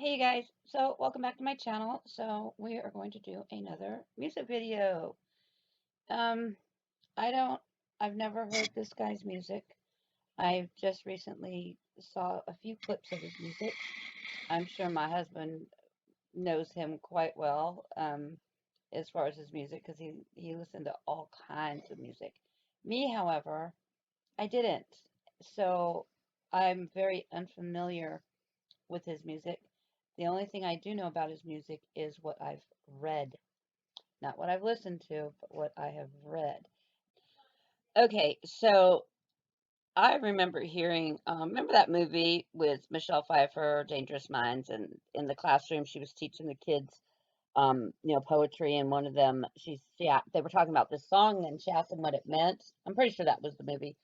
Hey you guys, so welcome back to my channel. So we are going to do another music video. Um, I don't, I've never heard this guy's music. I just recently saw a few clips of his music. I'm sure my husband knows him quite well, as far as his music, because he listened to all kinds of music. Me, however, I didn't. So I'm very unfamiliar with his music. The only thing I do know about his music is what I've read. Not what I've listened to, but what I have read. Okay, so I remember hearing, remember that movie with Michelle Pfeiffer, Dangerous Minds, and in the classroom she was teaching the kids, poetry, and one of them, they were talking about this song, and she asked them what it meant. I'm pretty sure that was the movie.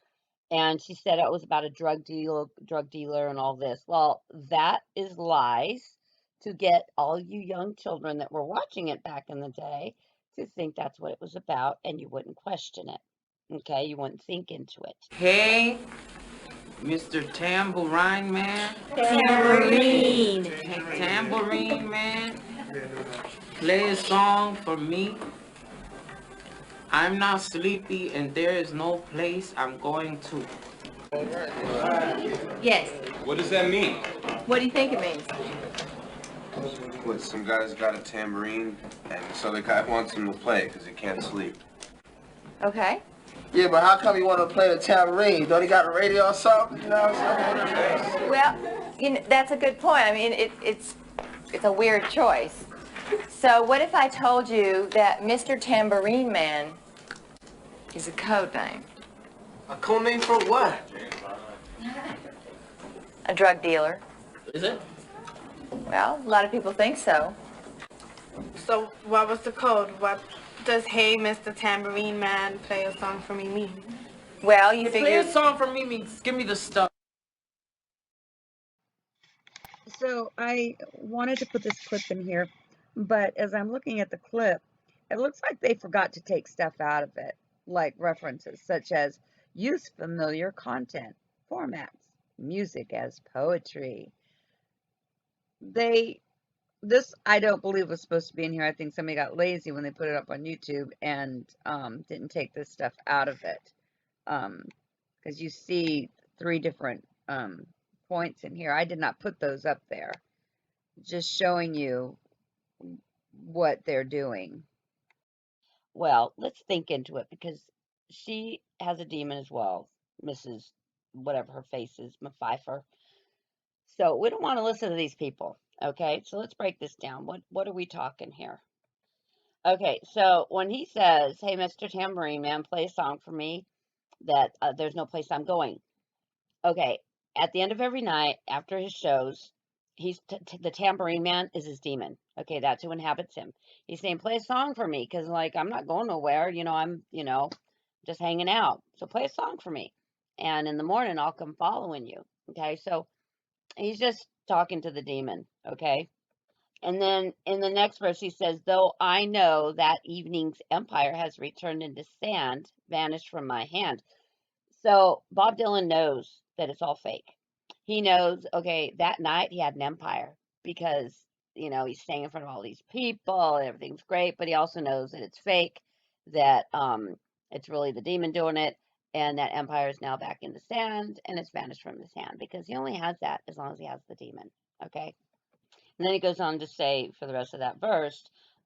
And she said it was about a drug dealer and all this. Well, that is lies to get all you young children that were watching it back in the day to think that's what it was about, and you wouldn't question it. Okay, you wouldn't think into it. Hey, Mr. Tambourine Man. Tambourine. Tambourine Man, play a song for me. I'm not sleepy and there is no place I'm going to. Yes. What does that mean? What do you think it means? What, some guy's got a tambourine, and this other guy wants him to play because he can't sleep. Okay. Yeah, but how come you want to play the tambourine? Don't he got a radio or something? You know what I'm saying? Well, that's a good point. I mean, it's a weird choice. So what if I told you that Mr. Tambourine Man is a code name? A cool name for what? A drug dealer. Is it? Well, a lot of people think so. So what was the code? What does "Hey, Mr. Tambourine Man, play a song for me" mean? Well, you Play figure. a song for me means give me the stuff. So I wanted to put this clip in here, but as I'm looking at the clip, it looks like they forgot to take stuff out of it, like references such as use familiar content formats, music as poetry. They This I don't believe was supposed to be in here. I think somebody got lazy when they put it up on YouTube and didn't take this stuff out of it. Because you see three different points in here. I did not put those up there. Just showing you what they're doing. Well, let's think into it because she has a demon as well, Mrs. whatever her face is, Pfeiffer. So we don't want to listen to these people. Okay, so let's break this down. What are we talking here? Okay, so when he says, "Hey, Mr. Tambourine Man, play a song for me," that there's no place I'm going. Okay, at the end of every night after his shows, the tambourine man is his demon. Okay, that's who inhabits him. He's saying, "Play a song for me," because like I'm not going nowhere. I'm just hanging out. So play a song for me, and in the morning I'll come following you. Okay, so he's just talking to the demon. Okay. And then in the next verse, he says, "Though I know that evening's empire has returned into sand, vanished from my hand." So Bob Dylan knows that it's all fake. He knows, okay, that night he had an empire because, he's staying in front of all these people, and everything's great, but he also knows that it's fake, that it's really the demon doing it, and that empire is now back in the sand and it's vanished from his hand because he only has that as long as he has the demon. Okay. And then he goes on to say for the rest of that verse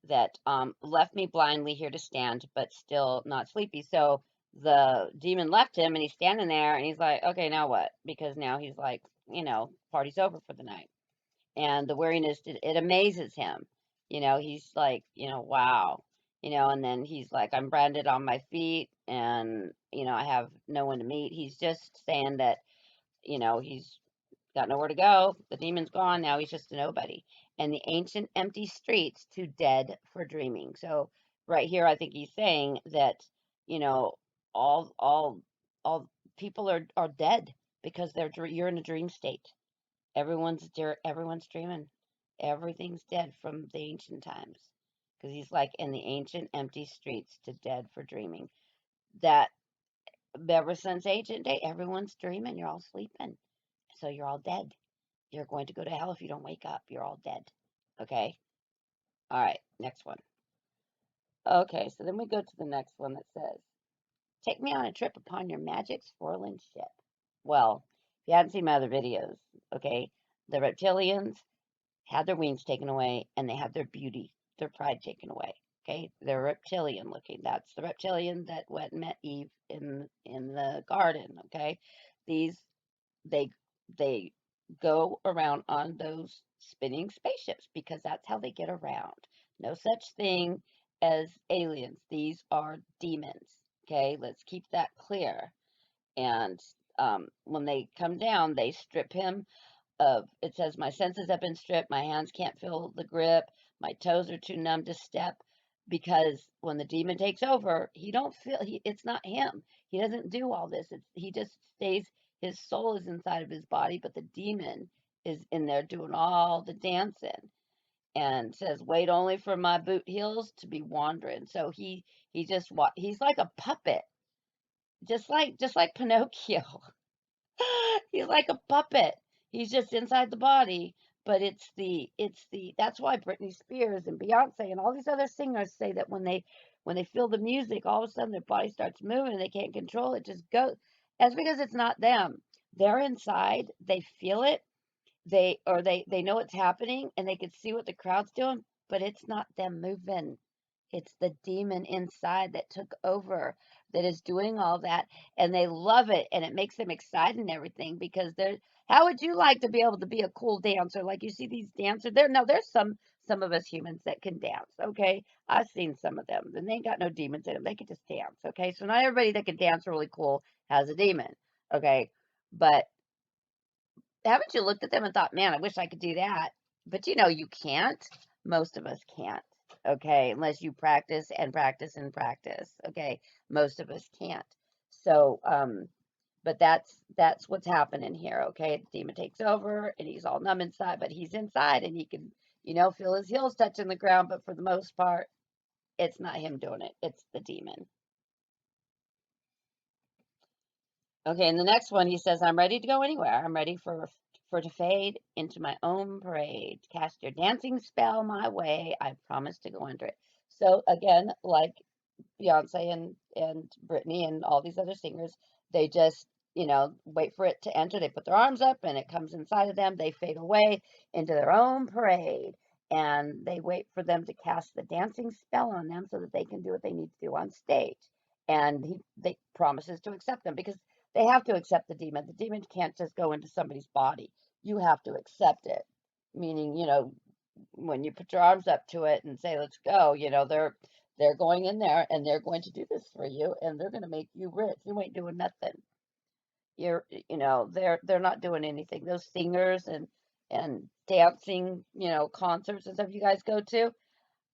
that left me blindly here to stand, but still not sleepy. So the demon left him and he's standing there and he's like, okay, now what? Because now he's like, party's over for the night. And the weariness, it amazes him. He's like, wow. And then he's like, I'm branded on my feet and, I have no one to meet. He's just saying that, he's got nowhere to go. The demon's gone. Now he's just a nobody. And the ancient empty streets too dead for dreaming. So right here, I think he's saying that, you know, all people are dead because you're in a dream state. Everyone's dreaming. Everything's dead from the ancient times. Because he's like in the ancient empty streets to dead for dreaming. That ever since ancient day, everyone's dreaming. You're all sleeping. So you're all dead. You're going to go to hell if you don't wake up. You're all dead. Okay? All right, next one. Okay, so then we go to the next one that says, take me on a trip upon your magic swirling ship. Well, if you hadn't seen my other videos, okay, the reptilians had their wings taken away and they had their beauty, their pride taken away. Okay, they're reptilian looking. That's the reptilian that went and met Eve in the garden. Okay, these they they go around on those spinning spaceships because that's how they get around. No such thing as aliens. These are demons. Okay, let's keep that clear. And when they come down, they strip him of, it says, my senses have been stripped, my hands can't feel the grip, my toes are too numb to step, because when the demon takes over, he don't feel, it's not him. He doesn't do all this. He just stays, his soul is inside of his body, but the demon is in there doing all the dancing. And says, wait only for my boot heels to be wandering. So he just he's like a puppet, just like Pinocchio. He's like a puppet. He's just inside the body, but that's why Britney Spears and Beyonce and all these other singers say that when they feel the music, all of a sudden their body starts moving and they can't control it. Just goes. That's because it's not them. They're inside. They feel it. They know what's happening and they can see what the crowd's doing, but it's not them moving. It's the demon inside that took over that is doing all that, and they love it, and it makes them excited and everything because they're. How would you like to be able to be a cool dancer like you see these dancers? There's some of us humans that can dance. Okay, I've seen some of them, and they ain't got no demons in them. They can just dance. Okay, so not everybody that can dance really cool has a demon. Okay, but haven't you looked at them and thought, man, I wish I could do that? But you can't. Most of us can't. Okay, unless you practice and practice and practice. Okay, most of us can't. So, but that's what's happening here. Okay, the demon takes over and he's all numb inside, but he's inside and he can, feel his heels touching the ground. But for the most part, it's not him doing it. It's the demon. Okay, and the next one, he says, I'm ready to go anywhere. I'm ready for to fade into my own parade. Cast your dancing spell my way. I promise to go under it. So again, like Beyonce and Britney and all these other singers, they just, wait for it to enter. They put their arms up and it comes inside of them. They fade away into their own parade. And they wait for them to cast the dancing spell on them so that they can do what they need to do on stage. And they promises to accept them because they have to accept the demon. The demon can't just go into somebody's body. You have to accept it. Meaning, when you put your arms up to it and say, let's go, they're going in there and they're going to do this for you and they're going to make you rich. You ain't doing nothing. They're not doing anything. Those singers and dancing, concerts and stuff you guys go to,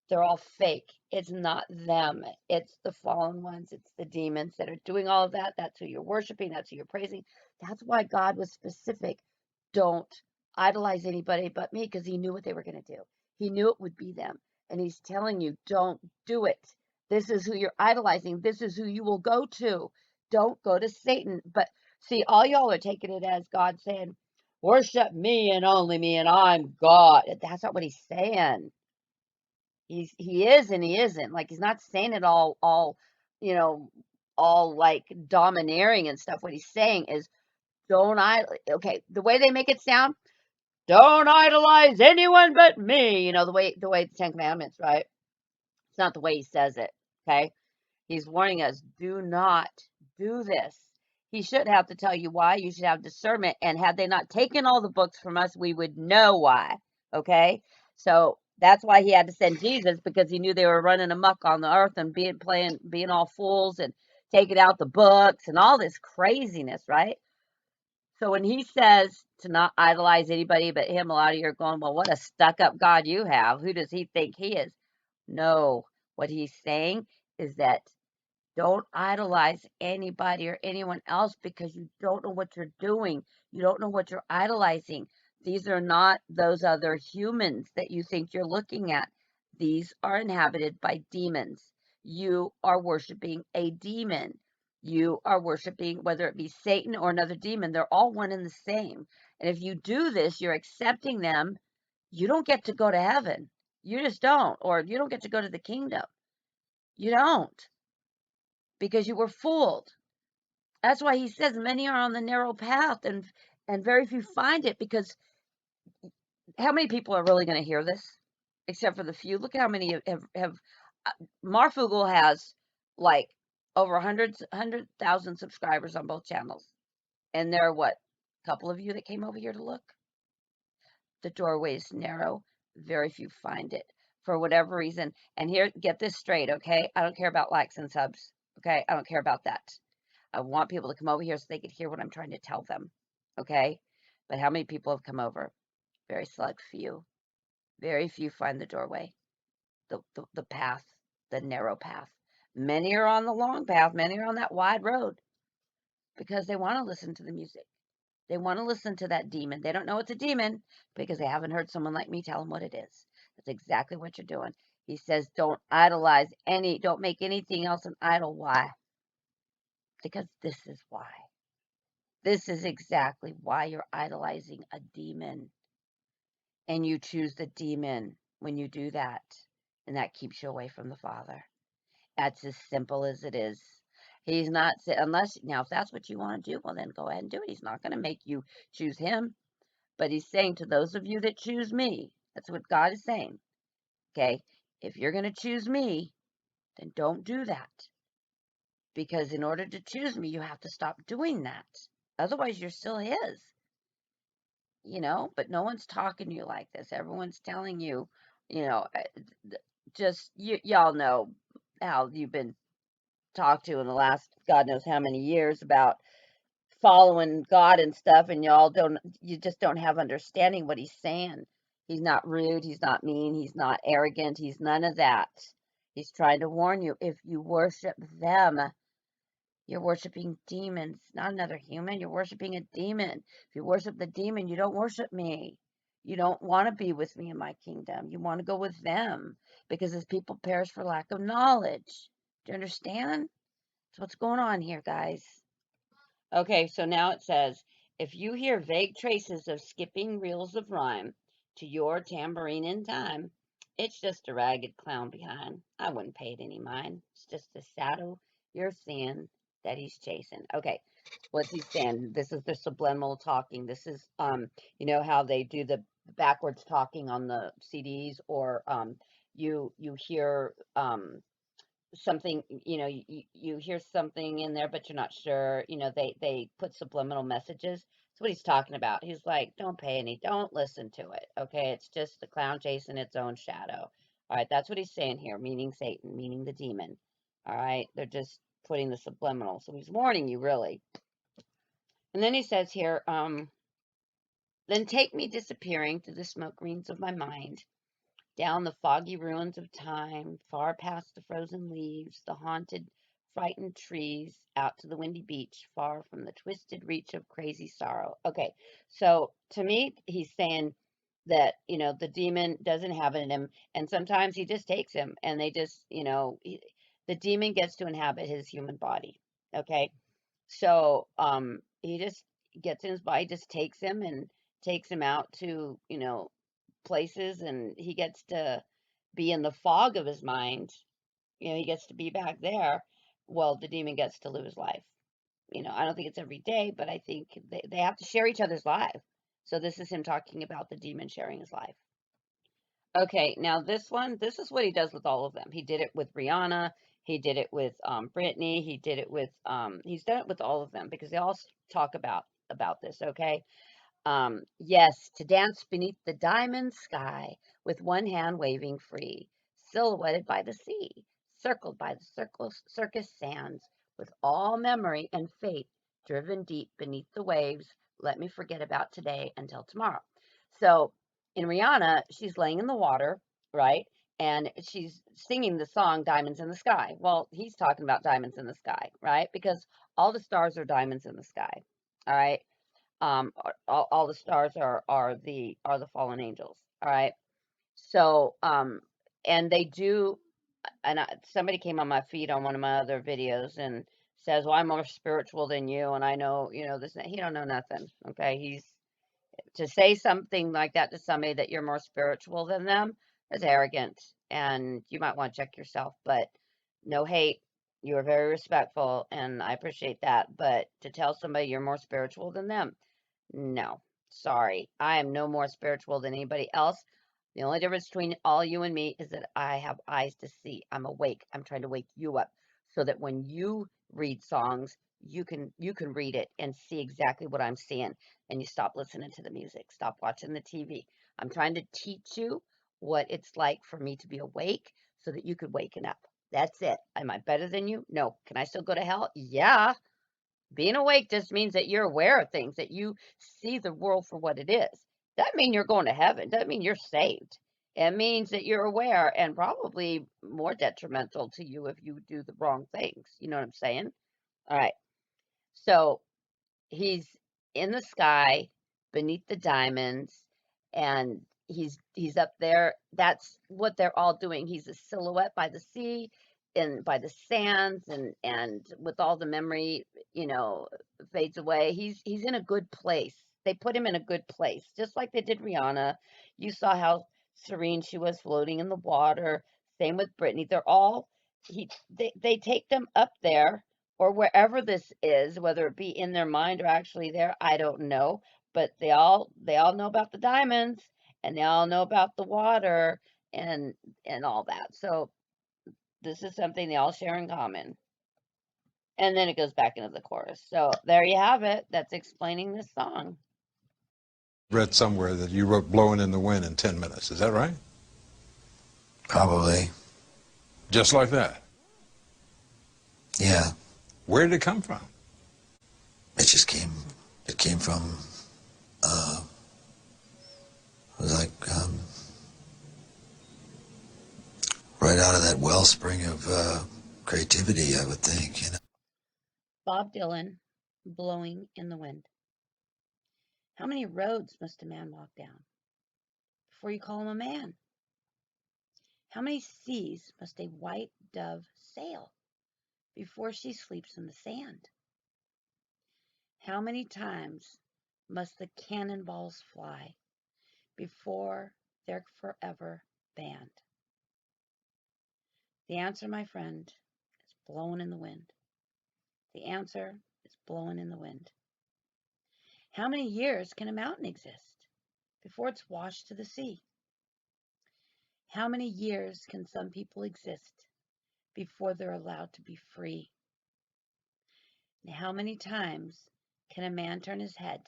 they're all fake. It's not them. It's the fallen ones. It's the demons that are doing all of that. That's who you're worshiping. That's who you're praising. That's why God was specific. Don't idolize anybody but me, because he knew what they were going to do. He knew it would be them. And he's telling you, don't do it. This is who you're idolizing. This is who you will go to. Don't go to Satan. But see, all y'all are taking it as God saying, worship me and only me, and I'm God. That's not what he's saying. He is and he isn't. Like, he's not saying it all like domineering and stuff. What he's saying is, okay, the way they make it sound, don't idolize anyone but me. The way the Ten Commandments, right? It's not the way he says it. Okay, he's warning us, do not do this. He should have to tell you why. You should have discernment. And had they not taken all the books from us, we would know why. Okay, so that's why he had to send Jesus, because he knew they were running amok on the earth and being all fools and taking out the books and all this craziness, right? So when he says to not idolize anybody but him, a lot of you are going, well, what a stuck-up God you have. Who does he think he is? No, what he's saying is that don't idolize anybody or anyone else, because you don't know what you're doing. You don't know what you're idolizing. These are not those other humans that you think you're looking at. These are inhabited by demons. You are worshiping a demon. You are worshiping, whether it be Satan or another demon, they're all one and the same. And if you do this, you're accepting them. You don't get to go to heaven. You just don't. Or you don't get to go to the kingdom. You don't. Because you were fooled. That's why he says many are on the narrow path and very few find it, because how many people are really going to hear this? Except for the few. Look at how many have Marfugel has like over 100,000 subscribers on both channels. And there are what? A couple of you that came over here to look? The doorway is narrow. Very few find it for whatever reason. And here, get this straight, okay? I don't care about likes and subs, okay? I don't care about that. I want people to come over here so they could hear what I'm trying to tell them, okay? But how many people have come over? Very select few. Very few find the doorway, the path, the narrow path. Many are on the long path. Many are on that wide road because they want to listen to the music. They want to listen to that demon. They don't know it's a demon because they haven't heard someone like me tell them what it is. That's exactly what you're doing. He says, don't don't make anything else an idol. Why? Because this is why. This is exactly why you're idolizing a demon. And you choose the demon when you do that. And that keeps you away from the Father. That's as simple as it is. He's not, unless, now, if that's what you want to do, well, then go ahead and do it. He's not going to make you choose him. But he's saying to those of you that choose me, that's what God is saying. Okay? If you're going to choose me, then don't do that. Because in order to choose me, you have to stop doing that. Otherwise, you're still his. But no one's talking to you like this. Everyone's telling you, just, y'all know how you've been talked to in the last God knows how many years about following God and stuff, and you just don't have understanding what he's saying. He's not rude, he's not mean, he's not arrogant, he's none of that. He's trying to warn you, if you worship them, you're worshiping demons, not another human. You're worshiping a demon. If you worship the demon, you don't worship me. You don't want to be with me in my kingdom. You want to go with them, because his people perish for lack of knowledge. Do you understand? That's what's going on here, guys. Okay, so now it says, if you hear vague traces of skipping reels of rhyme to your tambourine in time, it's just a ragged clown behind. I wouldn't pay it any mind. It's just a shadow you're seeing that he's chasing. Okay, what's he saying? This is the subliminal talking. This is, how they do the backwards talking on the CDs, or you hear something, you hear something in there, but you're not sure. They put subliminal messages. That's what he's talking about. He's like, don't listen to it. Okay, it's just the clown chasing its own shadow. All right, that's what he's saying here, meaning Satan, meaning the demon. All right, they're just putting the subliminal. So he's warning you, really. And then he says here, then take me disappearing through the smoke rings of my mind, down the foggy ruins of time, far past the frozen leaves, the haunted, frightened trees, out to the windy beach, far from the twisted reach of crazy sorrow. Okay, so to me, he's saying that, the demon doesn't have it in him, and sometimes he just takes him, and they just, the demon gets to inhabit his human body. Okay, so he just gets in his body, just takes him and takes him out to, places, and he gets to be in the fog of his mind. He gets to be back there. Well, the demon gets to live his life. I don't think it's every day, but I think they have to share each other's life. So this is him talking about the demon sharing his life. Okay, now this is what he does with all of them. He did it with Rihanna. He did it with Britney. He did it with he's done it with all of them, because they all talk about this. Okay. Yes, to dance beneath the diamond sky, with one hand waving free, silhouetted by the sea, circled by the circus sands, with all memory and fate driven deep beneath the waves. Let me forget about today until tomorrow. So in Rihanna, she's laying in the water, right? And she's singing the song Diamonds in the Sky. Well, he's talking about diamonds in the sky, right? Because all the stars are diamonds in the sky. All right. All the stars are the fallen angels. All right. So and they do, and somebody came on my feed on one of my other videos and says, well, I'm more spiritual than you, and I know, this, he don't know nothing. Okay. To say something like that to somebody that you're more spiritual than them is arrogant, and you might want to check yourself. But no hate. You are very respectful, and I appreciate that. But to tell somebody you're more spiritual than them, no. Sorry. I am no more spiritual than anybody else. The only difference between all you and me is that I have eyes to see. I'm awake. I'm trying to wake you up so that when you read songs, you can read it and see exactly what I'm seeing, and you stop listening to the music, stop watching the TV. I'm trying to teach you what it's like for me to be awake so that you could waken up. That's it. Am I better than you? No. Can I still go to hell? Yeah. Being awake just means that you're aware of things, that you see the world for what it is. Doesn't mean you're going to heaven. Doesn't mean you're saved. It means that you're aware, and probably more detrimental to you if you do the wrong things. You know what I'm saying? All right. So he's in the sky beneath the diamonds, and he's up there. That's what they're all doing. He's a silhouette by the sea and by the sands, and with all the memory, fades away. He's in a good place. They put him in a good place, just like they did Rihanna. You saw how serene she was floating in the water. Same with Britney. They're all they take them up there, or wherever this is, whether it be in their mind or actually there, I don't know. But they all know about the diamonds, and they all know about the water, and all that. So this is something they all share in common. And then it goes back into the chorus. So there you have it. That's explaining this song. Read somewhere that you wrote "Blowing in the Wind" in 10 minutes. Is that right? Probably. Just like that? Yeah. Where did it come from? It came from, it was like, right out of that wellspring of creativity, I would think, Bob Dylan, "Blowing in the Wind." How many roads must a man walk down before you call him a man? How many seas must a white dove sail before she sleeps in the sand? How many times must the cannonballs fly before they're forever banned? The answer, my friend, is blowing in the wind. The answer is blowing in the wind. How many years can a mountain exist before it's washed to the sea? How many years can some people exist before they're allowed to be free? And how many times can a man turn his head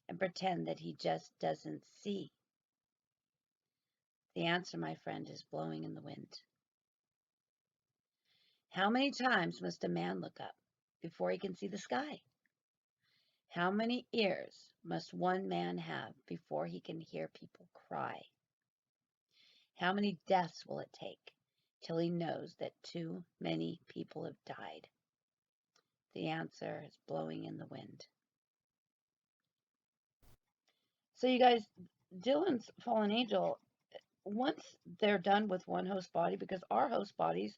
and pretend that he just doesn't see? The answer, my friend, is blowing in the wind. How many times must a man look up before he can see the sky? How many ears must one man have before he can hear people cry? How many deaths will it take till he knows that too many people have died? The answer is blowing in the wind. So you guys, Dylan's Fallen Angel, once they're done with one host body, because our host bodies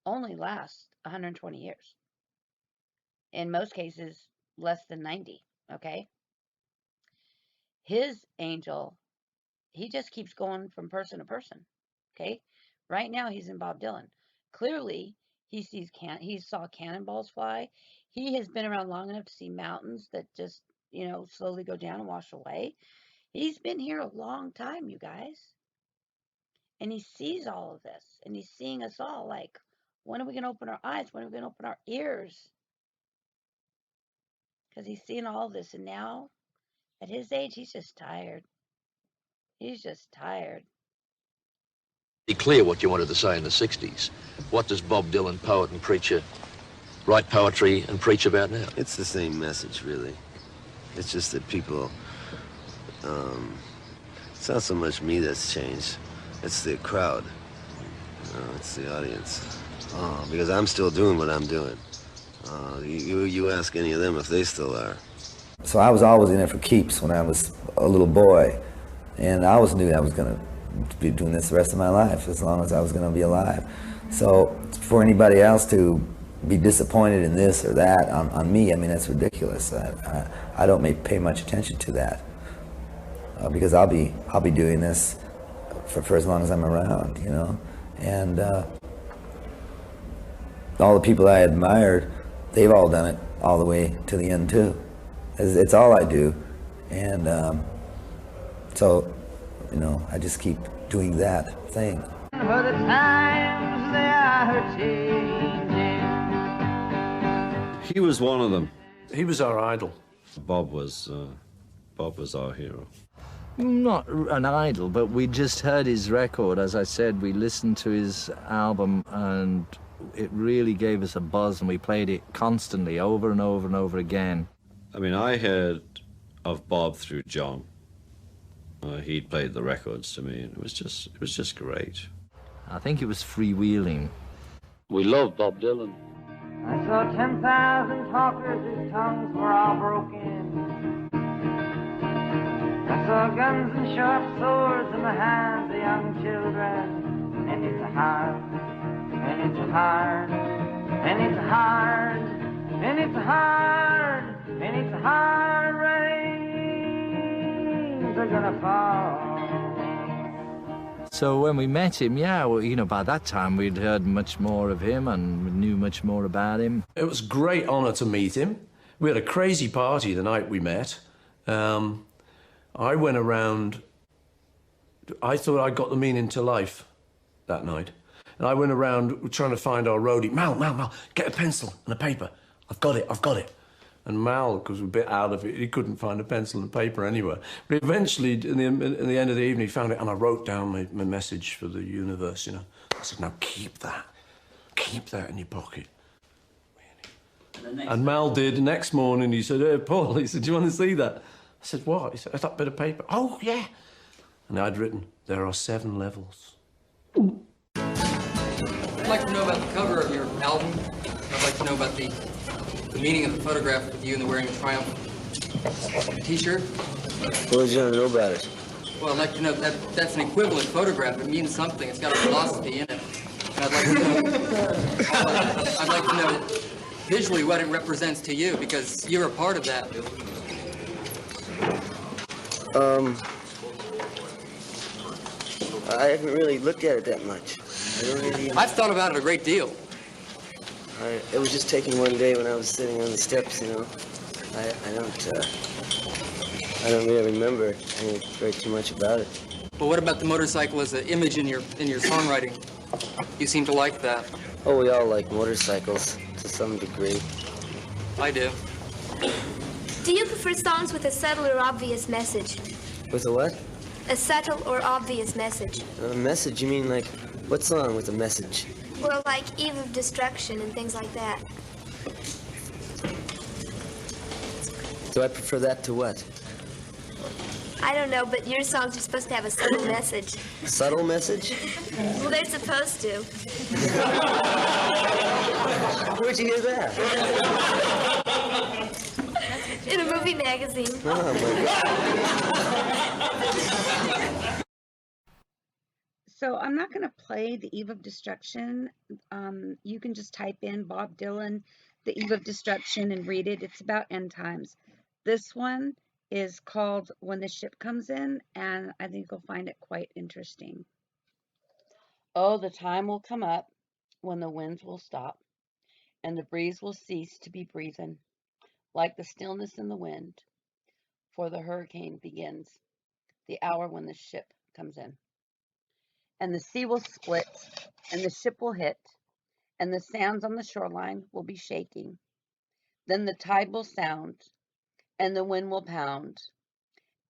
only last 120 years. In most cases, less than 90, okay? His angel, he just keeps going from person to person, okay? Right now, he's in Bob Dylan. Clearly, he saw cannonballs fly. He has been around long enough to see mountains that just, slowly go down and wash away. He's been here a long time, you guys. And he sees all of this. And he's seeing us all like, when are we going to open our eyes? When are we going to open our ears? Because he's seeing all of this. And now, at his age, he's just tired. He's just tired. Be clear what you wanted to say in the 60s. What does Bob Dylan, poet and preacher, write poetry and preach about now? It's the same message, really. It's just that people, it's not so much me that's changed. It's the crowd. It's the audience. Because I'm still doing what I'm doing. You ask any of them if they still are. So I was always in it for keeps when I was a little boy. And I always knew I was going to be doing this the rest of my life, as long as I was going to be alive. So for anybody else to be disappointed in this or that on me. I mean, that's ridiculous. I don't pay much attention to that because I'll be doing this for as long as I'm around, you know. And all the people I admired, they've all done it all the way to the end too. It's all I do, and so, you know, I just keep doing that thing. For the times they are changing. He was one of them. He was our idol. Bob was our hero. Not an idol, but we just heard his record. As I said, we listened to his album and it really gave us a buzz, and we played it constantly over and over and over again. I mean, I heard of Bob through John. He'd played the records to me, and it was just great. I think it was freewheeling. We love Bob Dylan. I saw 10,000 talkers whose tongues were all broken. I saw guns and sharp swords in the hands of young children. And it's hard, and it's hard, and it's hard, and it's hard, and it's hard rains are gonna fall. So when we met him, yeah, well, you know, by that time we'd heard much more of him and knew much more about him. It was a great honour to meet him. We had a crazy party the night we met. I went around, I thought I got the meaning to life that night. And I went around trying to find our roadie. Mal, get a pencil and a paper. I've got it. And Mal, because we were a bit out of it, he couldn't find a pencil and paper anywhere. But eventually, in the end of the evening, he found it, and I wrote down my message for the universe, you know. I said, now keep that in your pocket. And Mal did. The next morning, he said, hey, Paul, he said, do you want to see that? I said, what? He said, that bit of paper. Oh, yeah. And I'd written, there are 7 levels. I'd like to know about the cover of your album. I'd like to know about the meaning of the photograph with you and the wearing a Triumph t-shirt. What would you want to know about it? Well, I'd like to know that that's an equivalent photograph. It means something. It's got a philosophy in it. And I'd like to know visually what it represents to you, because you're a part of that. I haven't really looked at it that much. I've thought about it a great deal. It was just taken one day when I was sitting on the steps, you know. I don't really remember very too much about it. But what about the motorcycle as an image in your songwriting? You seem to like that. Oh, we all like motorcycles to some degree. I do. Do you prefer songs with a subtle or obvious message? With a what? A subtle or obvious message. A message? You mean like, what song with a message? Well, like Eve of Destruction and things like that. Do I prefer that to what? I don't know, but your songs are supposed to have a subtle message. A subtle message? Well, they're supposed to. Where'd you hear that? In a movie magazine. Oh, my God. So I'm not going to play The Eve of Destruction. You can just type in Bob Dylan, The Eve of Destruction, and read it. It's about end times. This one is called When the Ship Comes In, and I think you'll find it quite interesting. Oh, the time will come up when the winds will stop, and the breeze will cease to be breathing, like the stillness in the wind, for the hurricane begins, the hour when the ship comes in. And the sea will split, and the ship will hit, and the sands on the shoreline will be shaking. Then the tide will sound, and the wind will pound,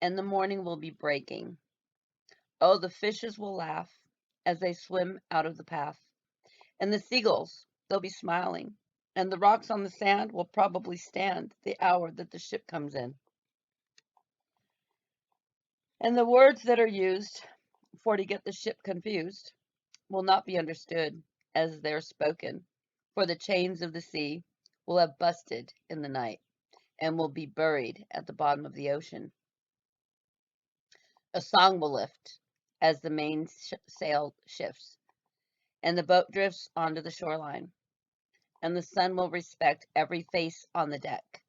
and the morning will be breaking. Oh, the fishes will laugh as they swim out of the path, and the seagulls, they'll be smiling, and the rocks on the sand will probably stand the hour that the ship comes in. And the words that are used for to get the ship confused will not be understood as they're spoken, for the chains of the sea will have busted in the night and will be buried at the bottom of the ocean. A song will lift as the main sail shifts and the boat drifts onto the shoreline, and the sun will respect every face on the deck,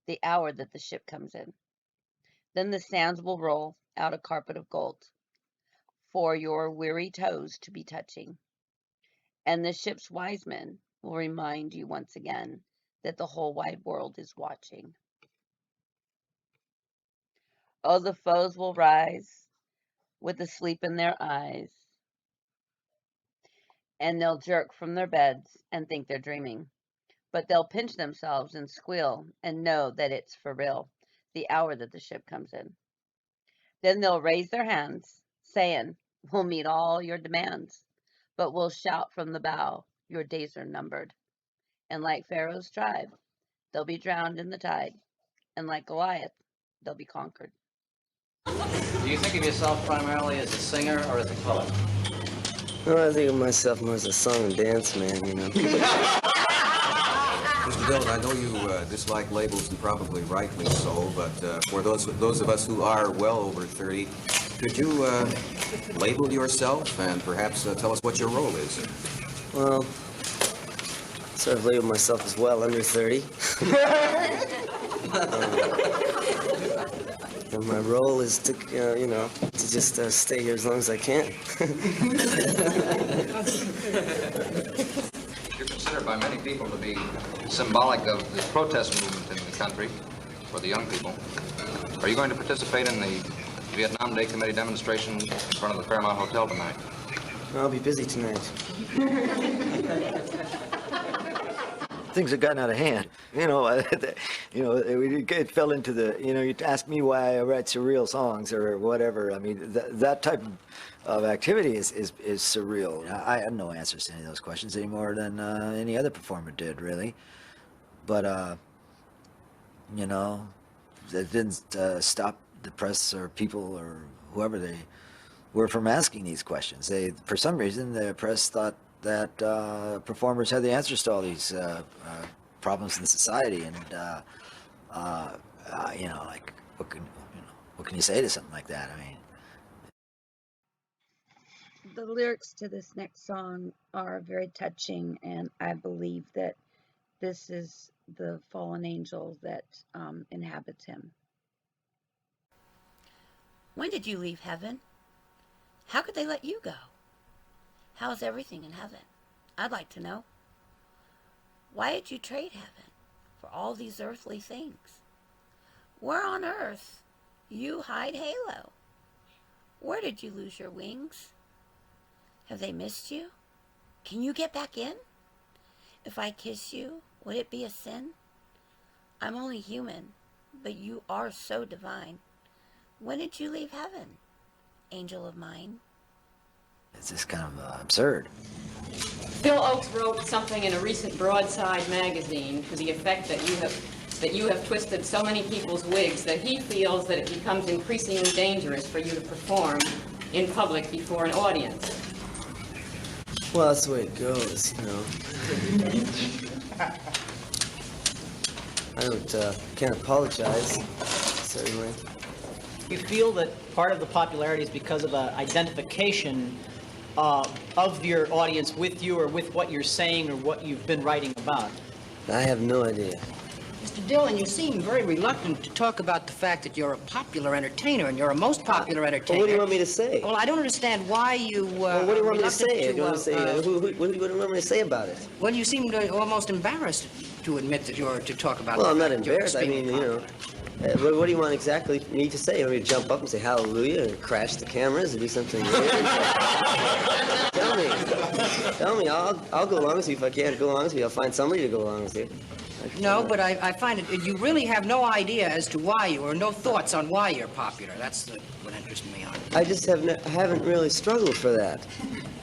the hour that the ship comes in. Then the sands will roll out a carpet of gold for your weary toes to be touching, and the ship's wise men will remind you once again that the whole wide world is watching. Oh, the foes will rise with the sleep in their eyes, and they'll jerk from their beds and think they're dreaming. But they'll pinch themselves and squeal and know that it's for real, the hour that the ship comes in. Then they'll raise their hands, saying, we'll meet all your demands, but we'll shout from the bow, your days are numbered. And like Pharaoh's tribe, they'll be drowned in the tide, and like Goliath, they'll be conquered. Do you think of yourself primarily as a singer or as a poet? No, I think of myself more as a song and dance man, you know. Mr. Dillon, I know you dislike labels, and probably rightly so, but for those of us who are well over 30, could you label yourself and perhaps tell us what your role is? Well, sort of label myself as well under 30. And my role is to, to just stay here as long as I can. You're considered by many people to be symbolic of the protest movement in the country for the young people. Are you going to participate in the Vietnam Day Committee demonstration in front of the Fairmont Hotel tonight? I'll be busy tonight. Things have gotten out of hand. It fell into the, you ask me why I write surreal songs or whatever. I mean, that type of activity is surreal. I have no answers to any of those questions any more than any other performer did, really. But, that didn't stop the press or people or whoever they were from asking these questions. For some reason, the press thought that performers had the answers to all these problems in society, and like what can you say to something like that? I mean, The lyrics to this next song are very touching, and I believe that this is the fallen angel that inhabits him. When did you leave heaven? How could they let you go? How's everything in heaven? I'd like to know. Why did you trade heaven for all these earthly things? Where on earth you hide halo? Where did you lose your wings? Have they missed you? Can you get back in? If I kiss you, would it be a sin? I'm only human, but you are so divine. When did you leave heaven, angel of mine? it's just kind of absurd. Phil Oakes wrote something in a recent Broadside magazine to the effect that you have twisted so many people's wigs that he feels that it becomes increasingly dangerous for you to perform in public before an audience. Well, that's the way it goes, I can't apologize, certainly. You feel that part of the popularity is because of an identification of your audience with you or with what you're saying or what you've been writing about? I have no idea. Mr. Dillon, you seem very reluctant to talk about the fact that you're a popular entertainer, and you're a most popular entertainer. Well, what do you want me to say? Well, I don't understand why you well, what do you want me to say? What do you want me to say about it? Well, you seem almost embarrassed to admit that you're to talk about. Well, I'm not embarrassed. I mean, what do you want exactly me to say? You want me to jump up and say hallelujah and crash the cameras and do something weird? Tell me. I'll go along with you. If I can't go along with you, I'll find somebody to go along with you. No, but I find it, you really have no idea as to why or no thoughts on why you're popular. That's what interests me on it. I just haven't really struggled for that.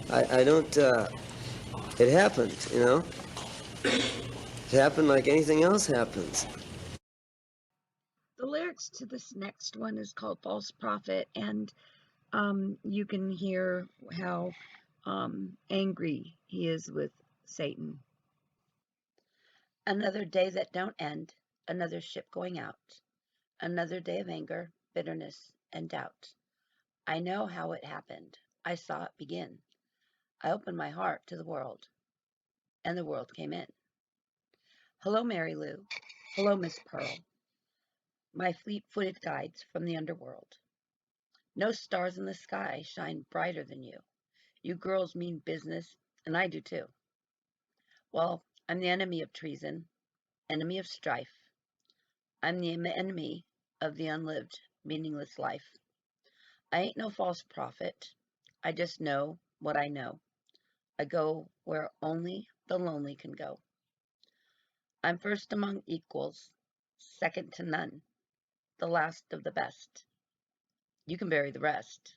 I don't, it happened, It happened like anything else happens. The lyrics to this next one is called False Prophet, and you can hear how angry he is with Satan. Another day that don't end, another ship going out, another day of anger, bitterness, and doubt. I know how it happened. I saw it begin. I opened my heart to the world, and the world came in. Hello, Mary Lou. Hello, Miss Pearl. My fleet-footed guides from the underworld. No stars in the sky shine brighter than you. You girls mean business, and I do too. Well, I'm the enemy of treason, enemy of strife. I'm the enemy of the unlived, meaningless life. I ain't no false prophet. I just know what I know. I go where only the lonely can go. I'm first among equals, second to none, the last of the best. You can bury the rest.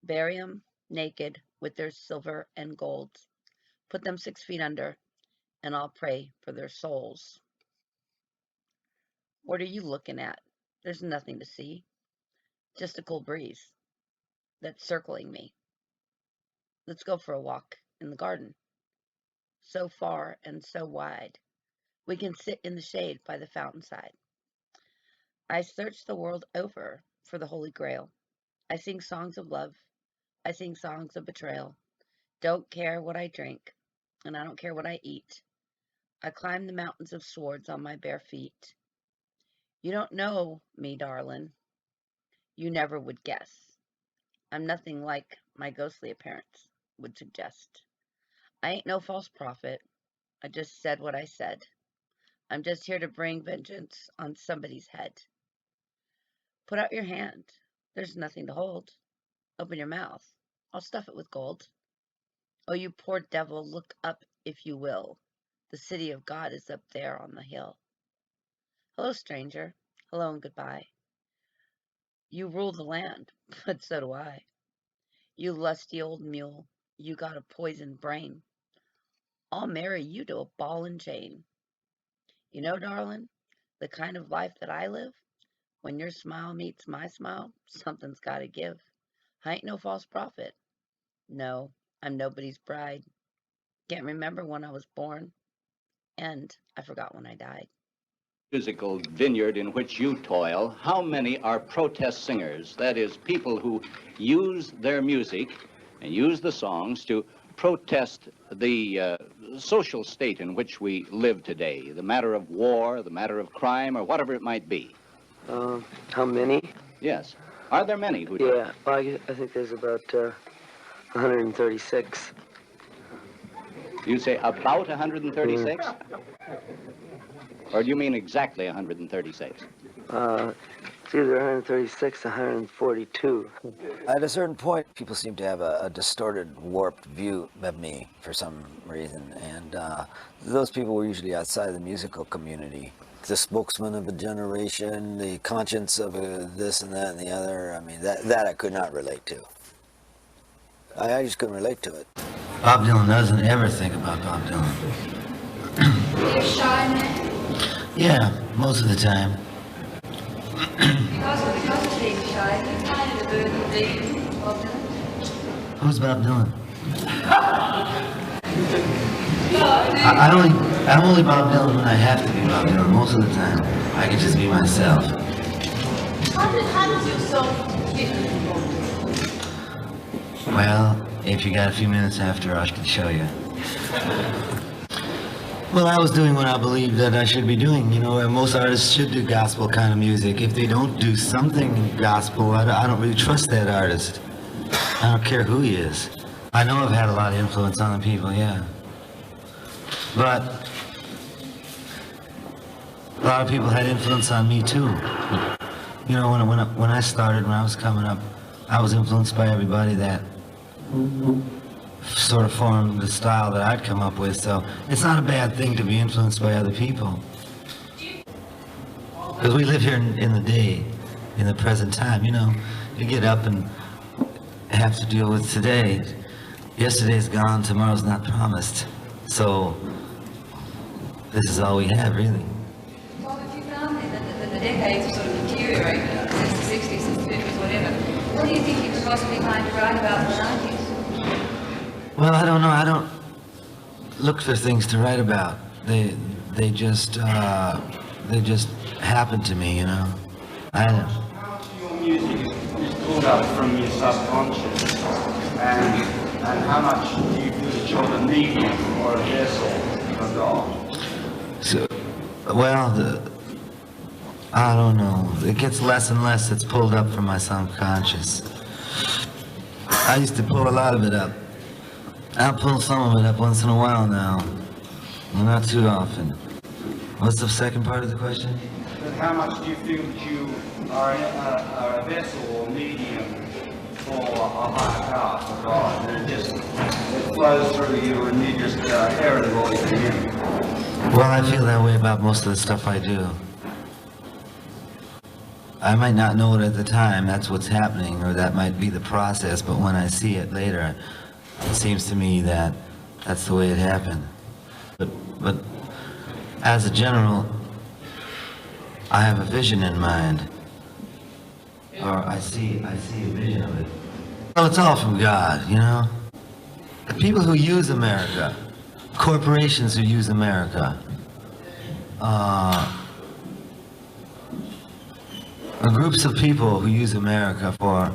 Bury 'em naked with their silver and gold. Put them 6 feet under, and I'll pray for their souls. What are you looking at? There's nothing to see. Just a cool breeze that's circling me. Let's go for a walk in the garden. So far and so wide. We can sit in the shade by the fountain side. I search the world over for the Holy Grail. I sing songs of love. I sing songs of betrayal. Don't care what I drink, and I don't care what I eat. I climb the mountains of swords on my bare feet. You don't know me, darling. You never would guess. I'm nothing like my ghostly appearance would suggest. I ain't no false prophet. I just said what I said. I'm just here to bring vengeance on somebody's head. Put out your hand. There's nothing to hold. Open your mouth. I'll stuff it with gold. Oh, you poor devil, look up if you will. The city of God is up there on the hill. Hello, stranger. Hello and goodbye. You rule the land, but so do I. You lusty old mule, you got a poisoned brain. I'll marry you to a ball and chain. You know, darling, the kind of life that I live, when your smile meets my smile, something's got to give. I ain't no false prophet. No, I'm nobody's bride. Can't remember when I was born, and I forgot when I died. Musical vineyard in which you toil, how many are protest singers? That is, people who use their music and use the songs to protest the social state in which we live today, the matter of war, the matter of crime, or whatever it might be. How many? Yes. Are there many who do? Yeah, well, I think there's about 136. You say about 136? Or do you mean exactly 136? It's either 136 or 142. At a certain point, people seem to have a distorted, warped view of me for some reason, and those people were usually outside the musical community. The spokesman of a generation, the conscience of this and that and the other. I mean, that I could not relate to. I just couldn't relate to it. Bob Dylan doesn't ever think about Bob Dylan. You're shy, man? Yeah, most of the time. Because of being shy, you find it a burden, do you, Bob Dylan? Who's Bob Dylan? I'm only Bob Dylan when I have to be Bob Dylan. Most of the time, I can just be myself. How does yourself differ from Bob Dylan? Well, if you got a few minutes after, I can show you. Well, I was doing what I believed that I should be doing. You know, most artists should do gospel kind of music. If they don't do something gospel, I don't really trust that artist. I don't care who he is. I know I've had a lot of influence on the people, yeah. But a lot of people had influence on me too. You know, when I started, when I was coming up, I was influenced by everybody that sort of formed the style that I'd come up with. So it's not a bad thing to be influenced by other people. Because we live here in the day, in the present time, you know. You get up and have to deal with today. Yesterday's gone, tomorrow's not promised. So this is all we have, really. Well, if you found that the decades have sort of deteriorated since the 60s, since the 50s, whatever, what do you think you could possibly find to write about in the 90s? Well, I don't know. I don't look for things to write about. They just happen to me, you know. I don't. Your music is pulled up from your subconscious, and how much do you feel that you're the medium or a vessel for God? So, well, I don't know. It gets less and less. It's pulled up from my subconscious. I used to pull a lot of it up. I'll pull some of it up once in a while now. Well, not too often. What's the second part of the question? But how much do you feel that you are a vessel or medium for a higher power, for God? And it flows through you and you just inherit it all from Him. Well, I feel that way about most of the stuff I do. I might not know it at the time, that's what's happening, or that might be the process, but when I see it later, it seems to me that that's the way it happened. But as a general, I have a vision in mind, or I see a vision of it. Well, it's all from God, you know? The people who use America, corporations who use America, groups of people who use America for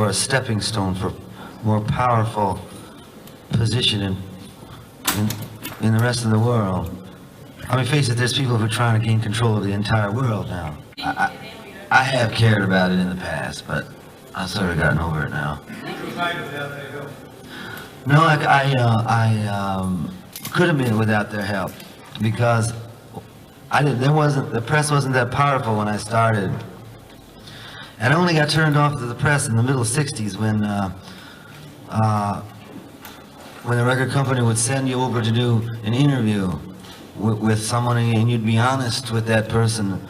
a stepping stone for more powerful position in the rest of the world. I mean, face it, there's people who are trying to gain control of the entire world now. I have cared about it in the past, but I've sort of gotten over it now. No, I couldn't be without their help, because the press wasn't that powerful when I started. And I only got turned off to the press in the middle 60s when the record company would send you over to do an interview with someone, and you'd be honest with that person,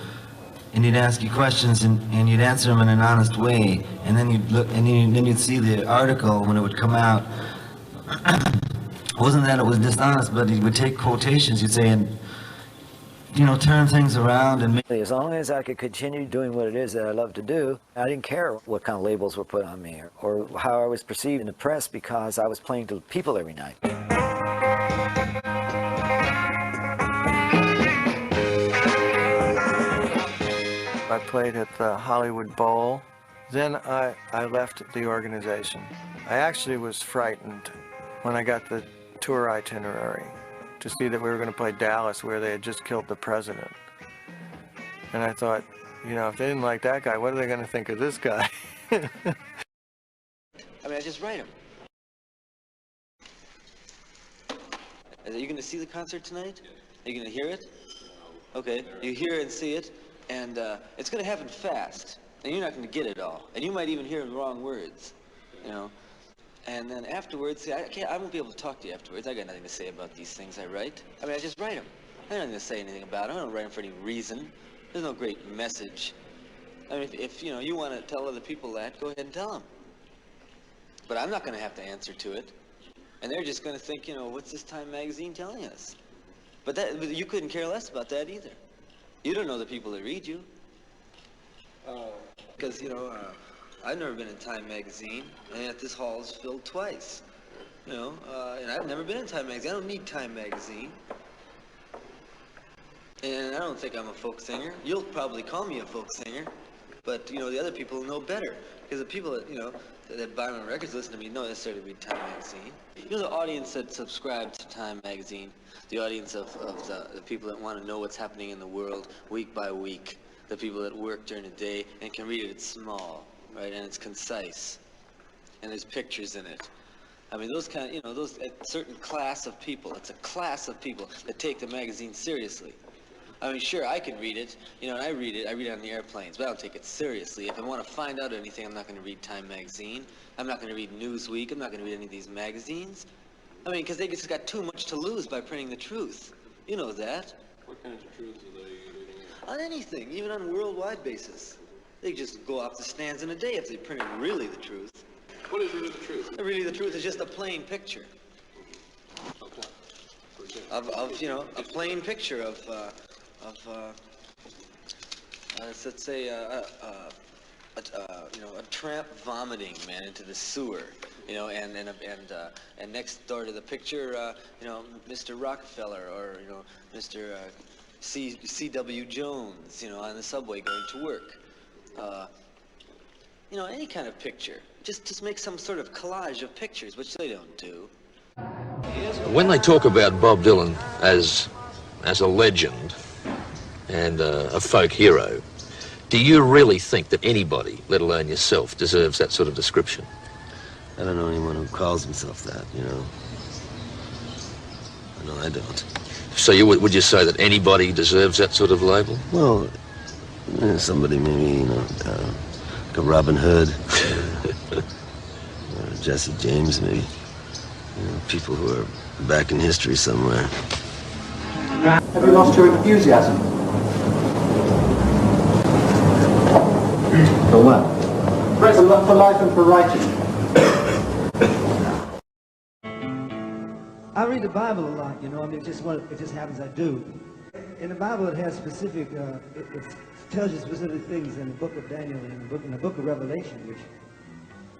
and he'd ask you questions, and you'd answer them in an honest way, and then you'd look, and then you'd see the article when it would come out. It wasn't that it was dishonest, but he would take quotations, you'd say, and you know, turn things around and make... As long as I could continue doing what it is that I love to do, I didn't care what kind of labels were put on me or how I was perceived in the press, because I was playing to people every night. I played at the Hollywood Bowl. Then I left the organization. I actually was frightened when I got the tour itinerary to see that we were going to play Dallas, where they had just killed the president. And I thought, you know, if they didn't like that guy, what are they going to think of this guy? I mean, I just write them. Are you going to see the concert tonight? Are you going to hear it? Okay, you hear and see it, and it's going to happen fast, and you're not going to get it all. And you might even hear the wrong words, you know. And then afterwards, see, I won't be able to talk to you afterwards. I got nothing to say about these things I write. I mean, I just write them. I don't have to say anything about them. I don't write them for any reason. There's no great message. I mean, if you know, you want to tell other people that, go ahead and tell them. But I'm not going to have to answer to it. And they're just going to think, you know, what's this Time magazine telling us? But you couldn't care less about that either. You don't know the people that read you. Because, you know, I've never been in Time magazine, and yet this hall is filled twice. You know, and I've never been in Time magazine. I don't need Time magazine. And I don't think I'm a folk singer. You'll probably call me a folk singer, but, you know, the other people know better. Because the people that, you know, that buy my records listen to me don't necessarily read Time magazine. You know, the audience that subscribe to Time magazine, the audience of the people that want to know what's happening in the world week by week, the people that work during the day and can read it, it's small. Right, and it's concise, and there's pictures in it. I mean, those kind of, you know, those a certain class of people. It's a class of people that take the magazine seriously. I mean, sure, I can read it, you know, and I read it on the airplanes, but I don't take it seriously. If I want to find out anything, I'm not going to read Time magazine. I'm not going to read Newsweek. I'm not going to read any of these magazines. I mean, because they just got too much to lose by printing the truth. You know that. What kinds of truths are they reading? On anything, even on a worldwide basis. They just go off the stands in a day if they printed really the truth. What is really the truth? Really the truth is just a plain picture. Okay. Of you know, a plain picture of let's say, you know, a tramp vomiting, man, into the sewer. You know, and next door to the picture, you know, Mr. Rockefeller, or, you know, Mr. C.W. Jones, you know, on the subway going to work. You know, any kind of picture. Just make some sort of collage of pictures, which they don't do. When they talk about Bob Dylan as as a legend and a folk hero, do you really think that anybody, let alone yourself, deserves that sort of description? I don't know anyone who calls himself that, you know. No, I don't. So would you say that anybody deserves that sort of label? Well, somebody maybe, you know, like a Robin Hood, or Jesse James, maybe. You know, people who are back in history somewhere. Have you lost your enthusiasm? For what? For life and for writing. I read the Bible a lot, you know. I mean, it just happens I do. In the Bible, it has specific. It tells you specific things in the book of Daniel and in the book of Revelation, which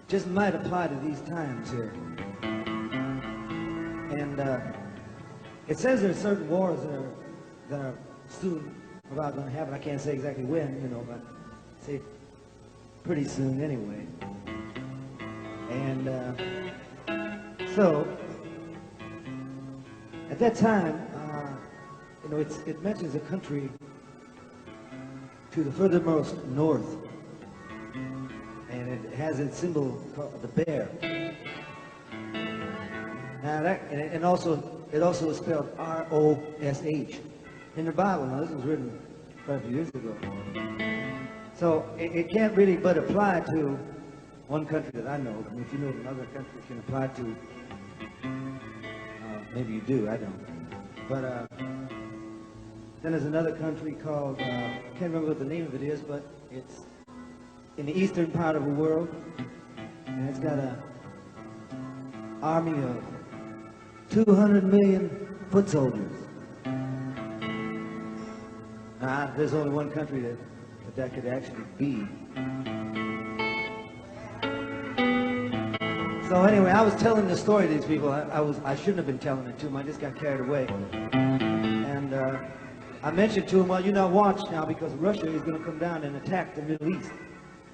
just might apply to these times here. And it says there are certain wars that are soon about going to happen. I can't say exactly when, you know, but say pretty soon anyway. And so at that time, you know, it mentions a country to the furthermost north, and it has its symbol called the bear. Now that, and it also is spelled R-O-S-H in the Bible. Now this was written quite a few years ago, so it can't really but apply to one country that I know. I mean, if you know of another country it can apply to, maybe you do. I don't. But then there's another country called, I can't remember what the name of it is, but it's in the eastern part of the world, and it's got an army of 200 million foot soldiers. Now, there's only one country that could actually be. So anyway, I was telling the story to these people. I shouldn't have been telling it to them. I just got carried away. And I mentioned to them, well, you know, watch now, because Russia is going to come down and attack the Middle East.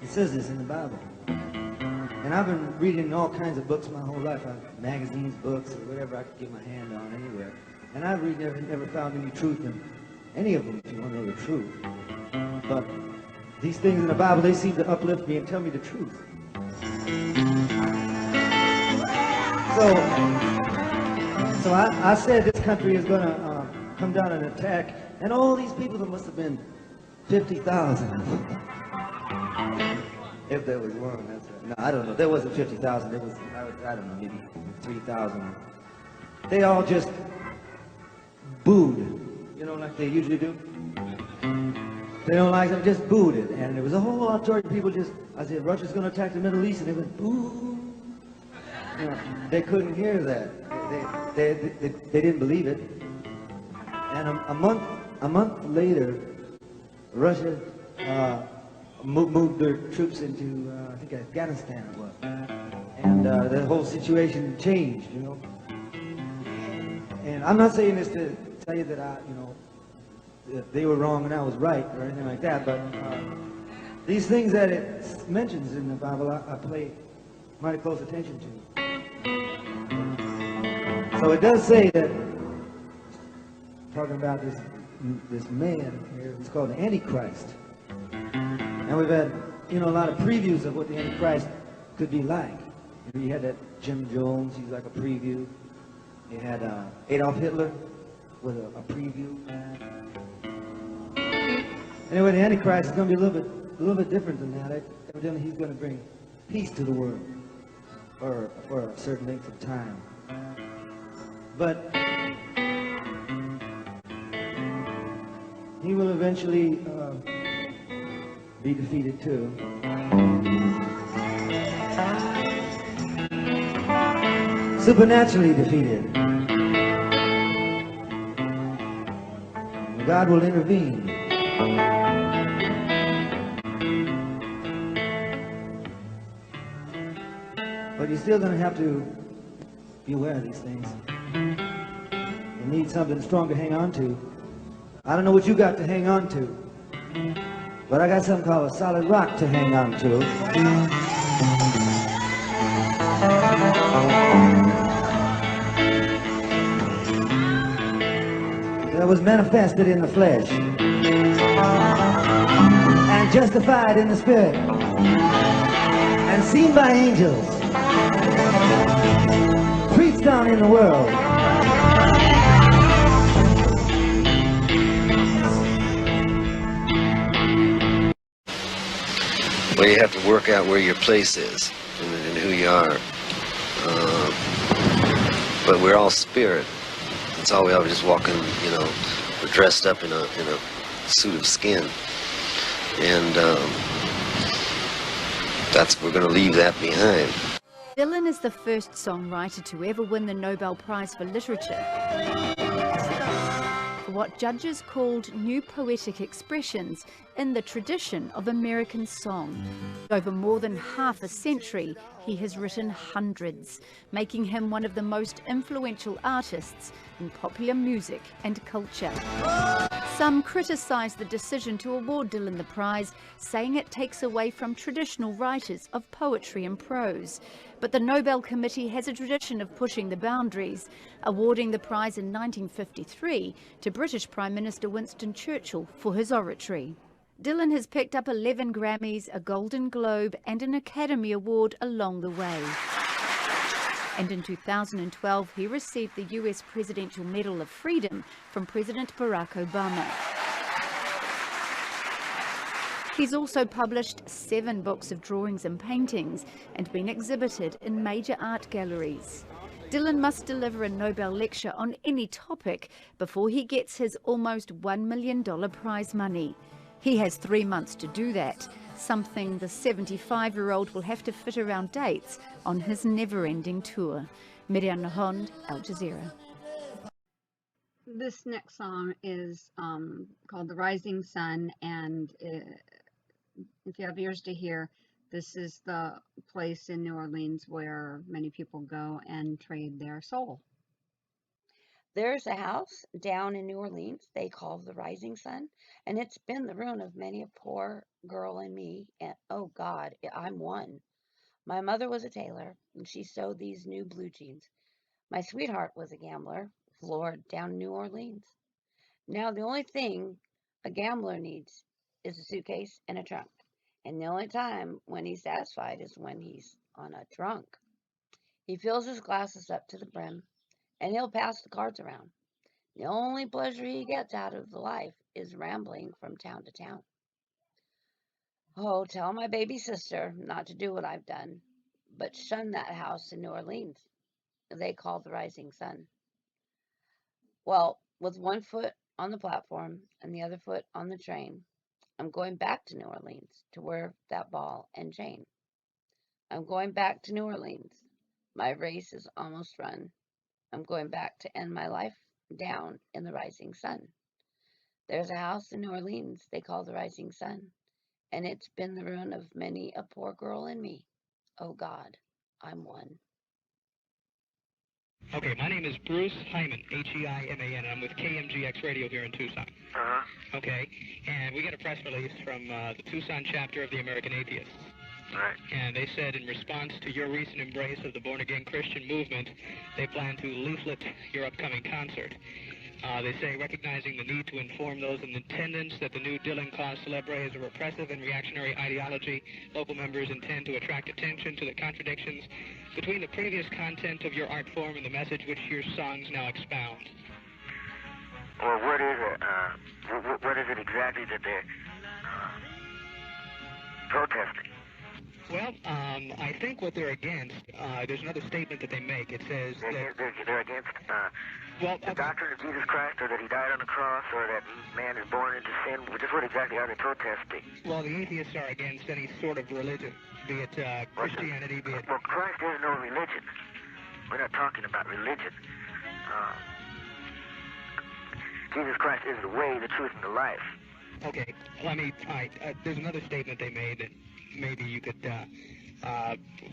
It says this in the Bible. And I've been reading all kinds of books my whole life, magazines, books, or whatever I could get my hand on anywhere. And I've never found any truth in any of them, if you want to know the truth. But these things in the Bible, they seem to uplift me and tell me the truth. So I said this country is going to come down and attack, and all these people, there must have been 50,000. If there was one, that's right. No, I don't know. There wasn't 50,000. There was, I don't know, maybe 3,000. They all just booed, you know, like they usually do. They don't like them, just booed it. And there was a whole auditorium of people just, I said, Russia's going to attack the Middle East, and they went, boo. You know, they couldn't hear that. They didn't believe it. And a month later, Russia moved their troops into, I think Afghanistan it was. And the whole situation changed, you know. And I'm not saying this to tell you that that they were wrong and I was right or anything like that, but these things that it mentions in the Bible, I pay mighty close attention to. So it does say that, talking about this man here, it's called the Antichrist. And we've had, you know, a lot of previews of what the Antichrist could be like. You had that Jim Jones, he's like a preview. You had Adolf Hitler with a preview. Anyway, the Antichrist is going to be a little bit different than that. Evidently, he's going to bring peace to the world for a certain length of time. But he will eventually be defeated too. Supernaturally defeated. God will intervene. But you're still going to have to be aware of these things. You need something strong to hang on to. I don't know what you got to hang on to, but I got something called a solid rock to hang on to. There was manifested in the flesh and justified in the spirit and seen by angels, preached on in the world. Well, you have to work out where your place is and who you are. But we're all spirit. That's all we are. We're just walking, you know, we're dressed up in a suit of skin. And we're going to leave that behind. Dylan is the first songwriter to ever win the Nobel Prize for Literature for what judges called new poetic expressions in the tradition of American song. Over more than half a century, he has written hundreds, making him one of the most influential artists in popular music and culture. Some criticize the decision to award Dylan the prize, saying it takes away from traditional writers of poetry and prose. But the Nobel Committee has a tradition of pushing the boundaries, awarding the prize in 1953 to British Prime Minister Winston Churchill for his oratory. Dylan has picked up 11 Grammys, a Golden Globe and an Academy Award along the way. And in 2012, he received the US Presidential Medal of Freedom from President Barack Obama. He's also published 7 books of drawings and paintings and been exhibited in major art galleries. Dylan must deliver a Nobel lecture on any topic before he gets his almost $1 million prize money. He has 3 months to do that, something the 75-year-old will have to fit around dates on his never-ending tour. Miriam Nahond, Al Jazeera. This next song is called The Rising Sun, and if you have ears to hear, this is the place in New Orleans where many people go and trade their soul. There's a house down in New Orleans they call the Rising Sun, and it's been the ruin of many a poor girl and me, and oh God, I'm one. My mother was a tailor, and she sewed these new blue jeans. My sweetheart was a gambler, floored down in New Orleans. Now the only thing a gambler needs is a suitcase and a trunk, and the only time when he's satisfied is when he's on a drunk. He fills his glasses up to the brim, and he'll pass the cards around. The only pleasure he gets out of the life is rambling from town to town. Oh, tell my baby sister not to do what I've done, but shun that house in New Orleans they call the Rising Sun. Well, with one foot on the platform and the other foot on the train, I'm going back to New Orleans to wear that ball and chain. I'm going back to New Orleans. My race is almost run. I'm going back to end my life down in the Rising Sun. There's a house in New Orleans they call the Rising Sun, and it's been the ruin of many a poor girl and me. Oh God, I'm one. Okay, my name is Bruce Hyman, H-E-I-M-A-N, and I'm with KMGX Radio here in Tucson. Okay, and we got a press release from the Tucson chapter of the American Atheists. Right. And they said in response to your recent embrace of the born-again Christian movement, they plan to leaflet your upcoming concert. They say, recognizing the need to inform those in attendance that the new Dylan cause célèbre is a repressive and reactionary ideology, local members intend to attract attention to the contradictions between the previous content of your art form and the message which your songs now expound. Well, what is it? What is it exactly that they're protesting? Well, I think what they're against, there's another statement that they make. It says that they're against the doctrine of Jesus Christ, or that he died on the cross, or that man is born into sin. Just what exactly are they protesting? Well, the atheists are against any sort of religion, be it Christianity, be it... Well, Christ is no religion. We're not talking about religion. Jesus Christ is the way, the truth, and the life. Okay, let me... there's another statement they made that maybe you could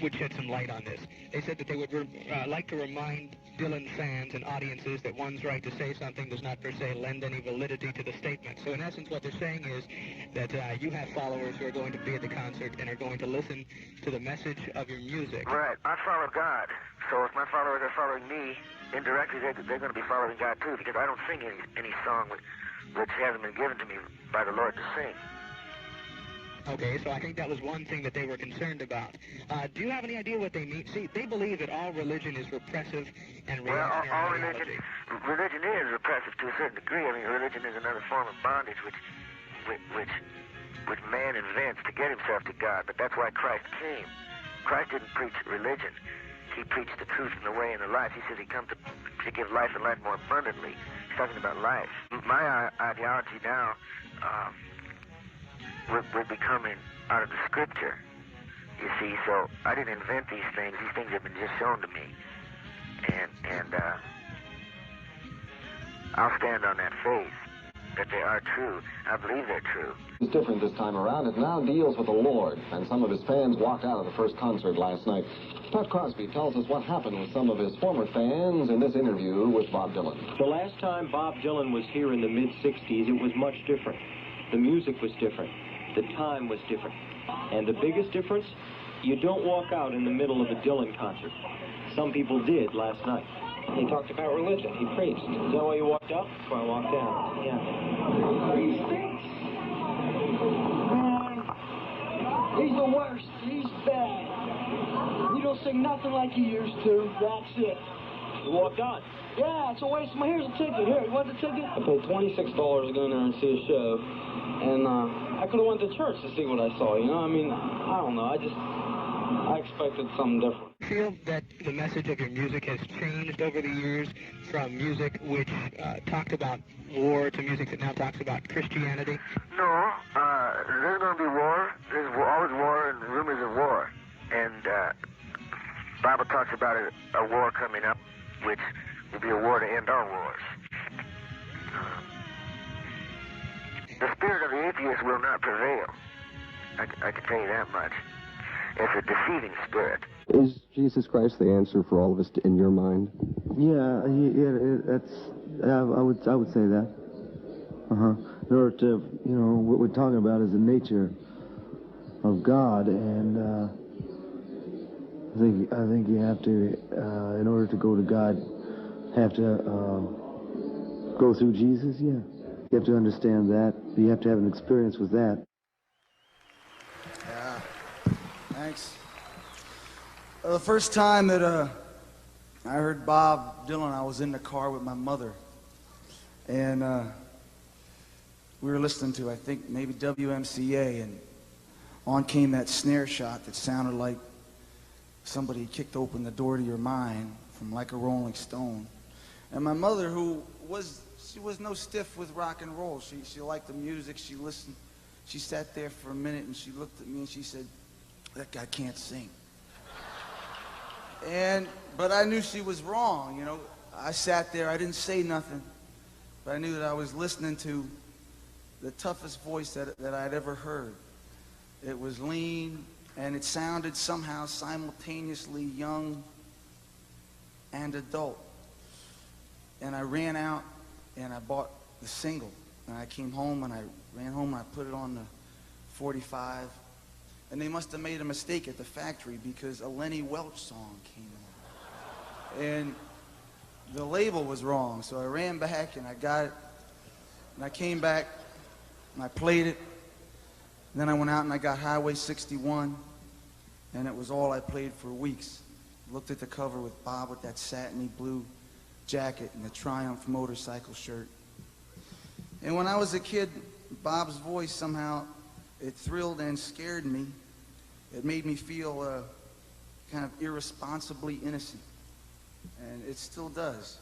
would shed some light on this. They said that they would like to remind Dylan fans and audiences that one's right to say something does not per se lend any validity to the statement. So in essence what they're saying is that you have followers who are going to be at the concert and are going to listen to the message of your music. Right. I follow God. So if my followers are following me, indirectly they're going to be following God too, because I don't sing any song which hasn't been given to me by the Lord to sing. Okay, so I think that was one thing that they were concerned about. Do you have any idea what they mean? See, they believe that all religion is repressive and reactionary. Well, all religion is repressive to a certain degree. I mean, religion is another form of bondage which man invents to get himself to God. But that's why Christ came. Christ didn't preach religion. He preached the truth and the way and the life. He says he come to give life and life more abundantly. He's talking about life. My ideology now, we're becoming out of the scripture, you see. So I didn't invent these things. These things have been just shown to me, and I'll stand on that faith that they are true. I believe they're true. It's different this time around. It now deals with the Lord, and some of his fans walked out of the first concert last night. Tut Crosby tells us what happened with some of his former fans in this interview with Bob Dylan. The last time Bob Dylan was here in the mid-'60s, it was much different. The music was different. The time was different. And the biggest difference, you don't walk out in the middle of a Dylan concert. Some people did last night. He talked about religion. He preached. Is that why you walked out? That's why I walked down. Yeah. He stinks. Man, he's the worst. He's bad. He don't sing nothing like he used to. That's it. You walked on? Yeah, it's a waste of my... Here's a ticket. Here, you want the ticket? I paid $26 to go in there and see a show. And I could have went to church to see what I saw, you know? I mean, I don't know. I expected something different. Do you feel that the message of your music has changed over the years from music which talked about war to music that now talks about Christianity? No, there's going to be war. There's always war and rumors of war. And Bible talks about a war coming up, which will be a war to end all wars. The spirit of the atheist will not prevail. I can tell you that much. It's a deceiving spirit. Is Jesus Christ the answer for all of us in your mind? Yeah, I would say that. In order to, what we're talking about is the nature of God, and I think you have to, in order to go to God, have to go through Jesus. Yeah, you have to understand that. You have to have an experience with that. Yeah, thanks. The first time that I heard Bob Dylan, I was in the car with my mother, and we were listening to, I think, maybe WMCA, and on came that snare shot that sounded like somebody kicked open the door to your mind from Like a Rolling Stone. And my mother, she was no stiff with rock and roll. She liked the music. She listened. She sat there for a minute and she looked at me and she said, "That guy can't sing." But I knew she was wrong, I sat there, I didn't say nothing, but I knew that I was listening to the toughest voice that I'd ever heard. It was lean, and it sounded somehow simultaneously young and adult. And I ran out and I bought the single, and I came home and I ran home and I put it on the 45. And they must have made a mistake at the factory because a Lenny Welch song came on. And the label was wrong. So I ran back and I got it. And I came back and I played it. And then I went out and I got Highway 61. And it was all I played for weeks. Looked at the cover with Bob with that satiny blue jacket and the Triumph motorcycle shirt. And when I was a kid, Bob's voice somehow, it thrilled and scared me. It made me feel kind of irresponsibly innocent. And it still does.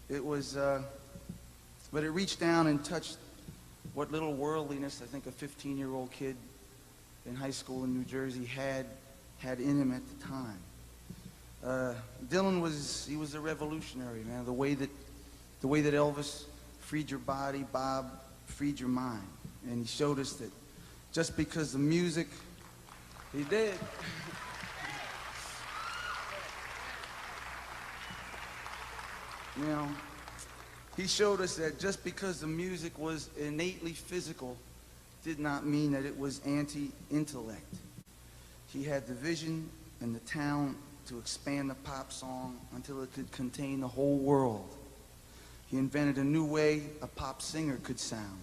It was, but it reached down and touched what little worldliness I think a 15-year-old kid in high school in New Jersey had in him at the time. Dylan was a revolutionary, man. The way that Elvis freed your body, Bob freed your mind. And he showed us that just because the music, he did. He showed us that just because the music was innately physical did not mean that it was anti-intellect. He had the vision and the talent to expand the pop song until it could contain the whole world. He invented a new way a pop singer could sound.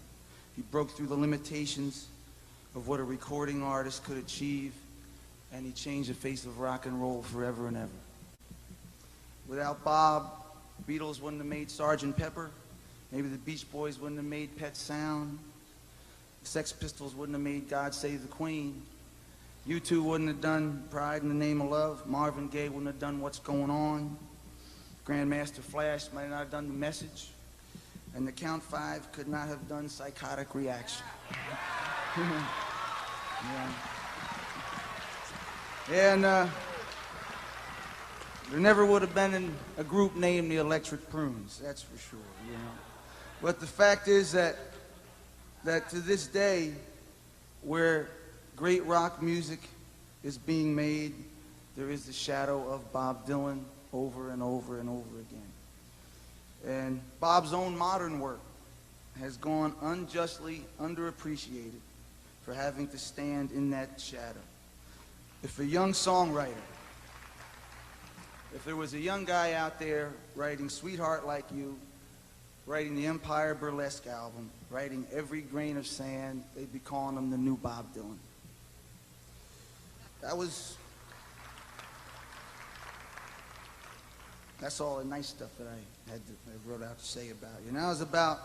He broke through the limitations of what a recording artist could achieve, and he changed the face of rock and roll forever and ever. Without Bob, Beatles wouldn't have made Sgt. Pepper. Maybe the Beach Boys wouldn't have made Pet Sound. The Sex Pistols wouldn't have made God Save the Queen. U2 wouldn't have done Pride in the Name of Love. Marvin Gaye wouldn't have done What's Going On. Grandmaster Flash might not have done The Message. And the Count Five could not have done Psychotic Reaction. Yeah. And there never would have been a group named the Electric Prunes, that's for sure, you know. But the fact is that to this day, where great rock music is being made, there is the shadow of Bob Dylan over and over and over again. And Bob's own modern work has gone unjustly underappreciated for having to stand in that shadow. If a young songwriter, if there was a young guy out there writing Sweetheart Like You, writing the Empire Burlesque album, writing Every Grain of Sand, they'd be calling him the new Bob Dylan. That's all the nice stuff that I wrote out to say about you. And that was about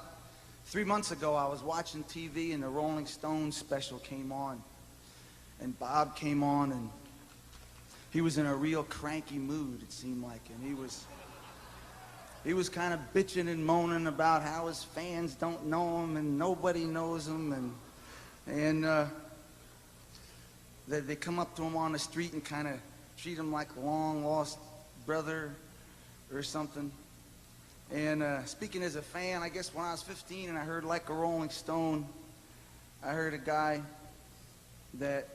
3 months ago. I was watching TV and the Rolling Stones special came on. And Bob came on and he was in a real cranky mood, it seemed like. And he was kind of bitching and moaning about how his fans don't know him and nobody knows him. And they come up to him on the street and kind of treat him like a long-lost brother or something. And speaking as a fan, I guess when I was 15 and I heard Like a Rolling Stone, I heard a guy that,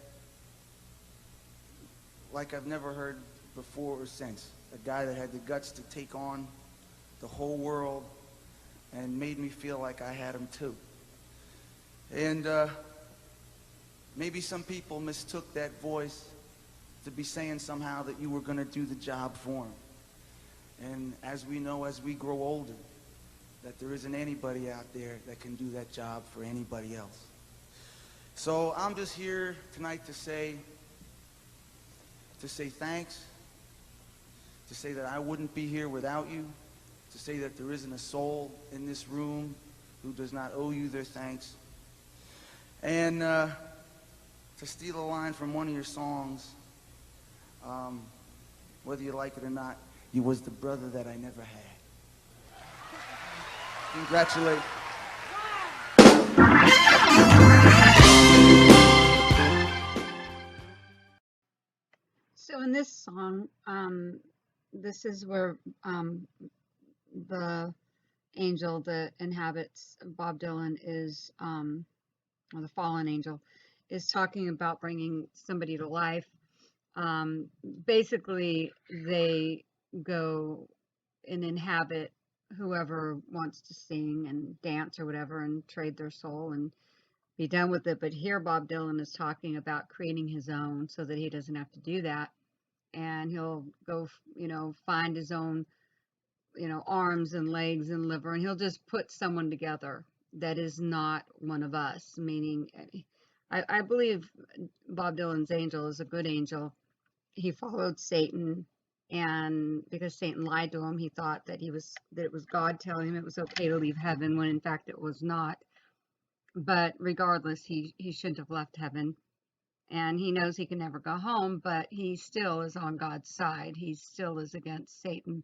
like I've never heard before or since, a guy that had the guts to take on the whole world and made me feel like I had him too. And maybe some people mistook that voice to be saying somehow that you were going to do the job for him. And as we know, as we grow older, that there isn't anybody out there that can do that job for anybody else. So I'm just here tonight to say thanks, to say that I wouldn't be here without you, to say that there isn't a soul in this room who does not owe you their thanks, and to steal a line from one of your songs, whether you like it or not, you was the brother that I never had. Congratulations. So in this song, this is where the angel that inhabits Bob Dylan is, or the fallen angel, is talking about bringing somebody to life. Basically, they go and inhabit whoever wants to sing and dance or whatever and trade their soul and be done with it. But here Bob Dylan is talking about creating his own so that he doesn't have to do that. And he'll go, find his own, arms and legs and liver, and he'll just put someone together that is not one of us, meaning I believe Bob Dylan's angel is a good angel. He followed Satan, and because Satan lied to him, he thought that it was God telling him it was okay to leave heaven, when in fact it was not. But regardless, he shouldn't have left heaven. And he knows he can never go home, but he still is on God's side. He still is against Satan.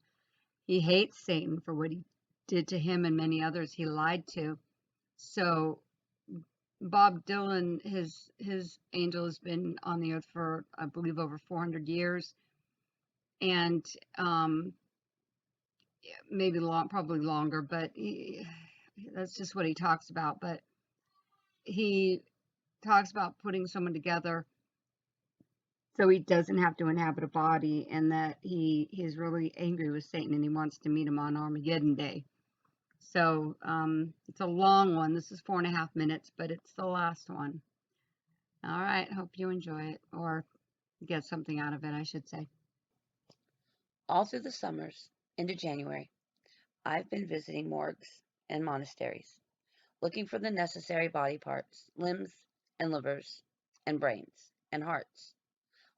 He hates Satan for what he did to him and many others he lied to. So Bob Dylan, his angel has been on the earth for, I believe, over 400 years. And maybe probably longer, but that's just what he talks about. But he talks about putting someone together so he doesn't have to inhabit a body, and that he is really angry with Satan and he wants to meet him on Armageddon Day. So it's a long one. This is 4.5 minutes, but it's the last one. All right, hope you enjoy it, or get something out of it, I should say. All through the summers into January, I've been visiting morgues and monasteries, looking for the necessary body parts, limbs and livers and brains and hearts.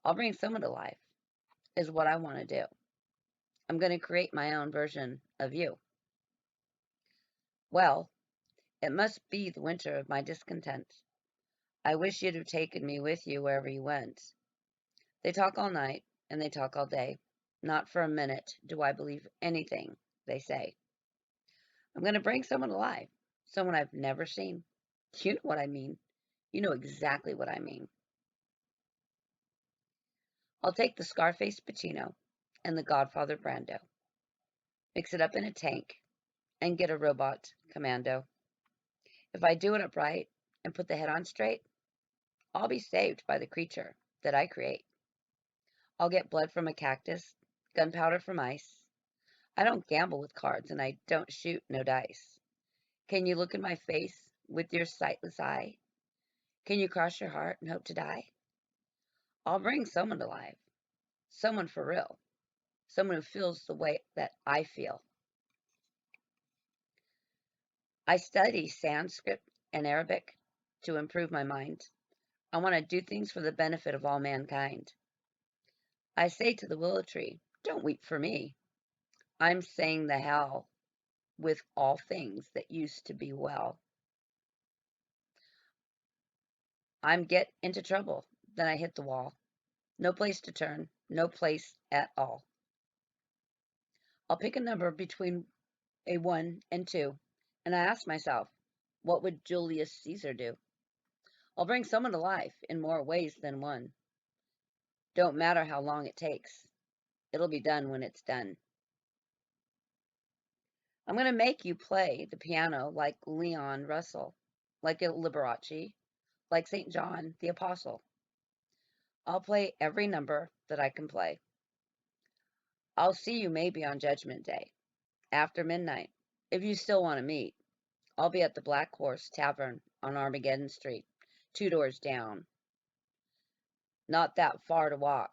I'll bring someone to life, is what I want to do. I'm going to create my own version of you. Well, it must be the winter of my discontent. I wish you'd have taken me with you wherever you went. They talk all night, and they talk all day. Not for a minute do I believe anything they say. I'm going to bring someone alive, someone I've never seen. You know what I mean. You know exactly what I mean. I'll take the Scarface Pacino and the Godfather Brando, mix it up in a tank, and get a robot commando. If I do it upright and put the head on straight, I'll be saved by the creature that I create. I'll get blood from a cactus, gunpowder from ice. I don't gamble with cards, and I don't shoot no dice. Can you look in my face with your sightless eye? Can you cross your heart and hope to die? I'll bring someone alive, someone for real, someone who feels the way that I feel. I study Sanskrit and Arabic to improve my mind. I want to do things for the benefit of all mankind. I say to the willow tree, don't weep for me. I'm saying the hell with all things that used to be well. I'm get into trouble, then I hit the wall. No place to turn, no place at all. I'll pick a number between a 1 and 2, and I ask myself, what would Julius Caesar do? I'll bring someone to life in more ways than one. Don't matter how long it takes. It'll be done when it's done. I'm going to make you play the piano like Leon Russell, like a Liberace, like St. John the Apostle. I'll play every number that I can play. I'll see you maybe on Judgment Day, after midnight. If you still want to meet, I'll be at the Black Horse Tavern on Armageddon Street, 2 doors down. Not that far to walk.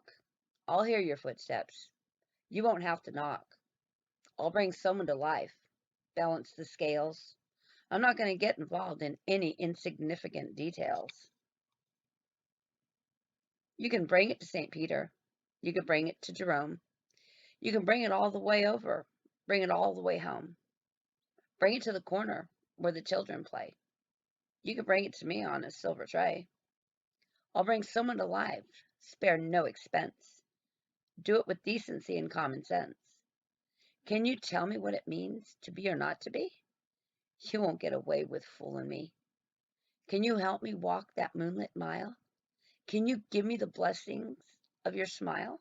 I'll hear your footsteps. You won't have to knock. I'll bring someone to life, balance the scales. I'm not going to get involved in any insignificant details. You can bring it to St. Peter. You can bring it to Jerome. You can bring it all the way over. Bring it all the way home. Bring it to the corner where the children play. You can bring it to me on a silver tray. I'll bring someone to life. Spare no expense. Do it with decency and common sense. Can you tell me what it means to be or not to be? You won't get away with fooling me. Can you help me walk that moonlit mile? Can you give me the blessings of your smile?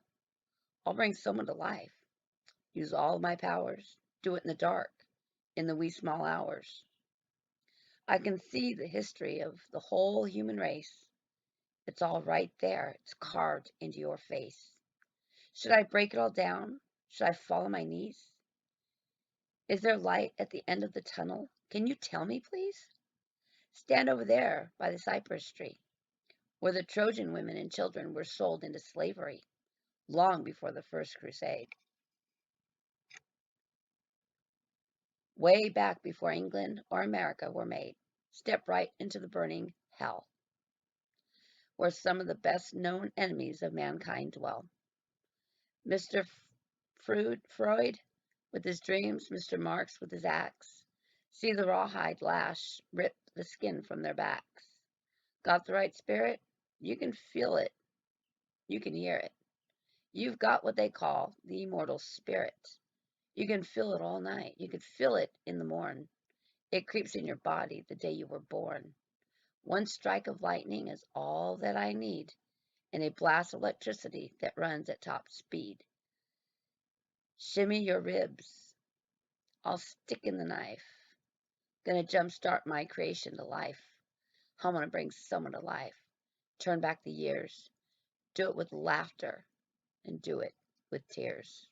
I'll bring someone to life. Use all my powers. Do it in the dark, in the wee small hours. I can see the history of the whole human race. It's all right there. It's carved into your face. Should I break it all down? Should I fall on my knees? Is there light at the end of the tunnel? Can you tell me, please? Stand over there by the cypress tree, where the Trojan women and children were sold into slavery long before the First Crusade. Way back before England or America were made. Step right into the burning hell, where some of the best known enemies of mankind dwell. Mr. Freud with his dreams, Mr. Marx with his axe. See the rawhide lash rip the skin from their backs. Got the right spirit? You can feel it. You can hear it. You've got what they call the immortal spirit. You can feel it all night. You can feel it in the morn. It creeps in your body the day you were born. One strike of lightning is all that I need, and a blast of electricity that runs at top speed. Shimmy your ribs. I'll stick in the knife. Gonna jumpstart my creation to life. I'm gonna bring someone to life. Turn back the years. Do it with laughter and do it with tears.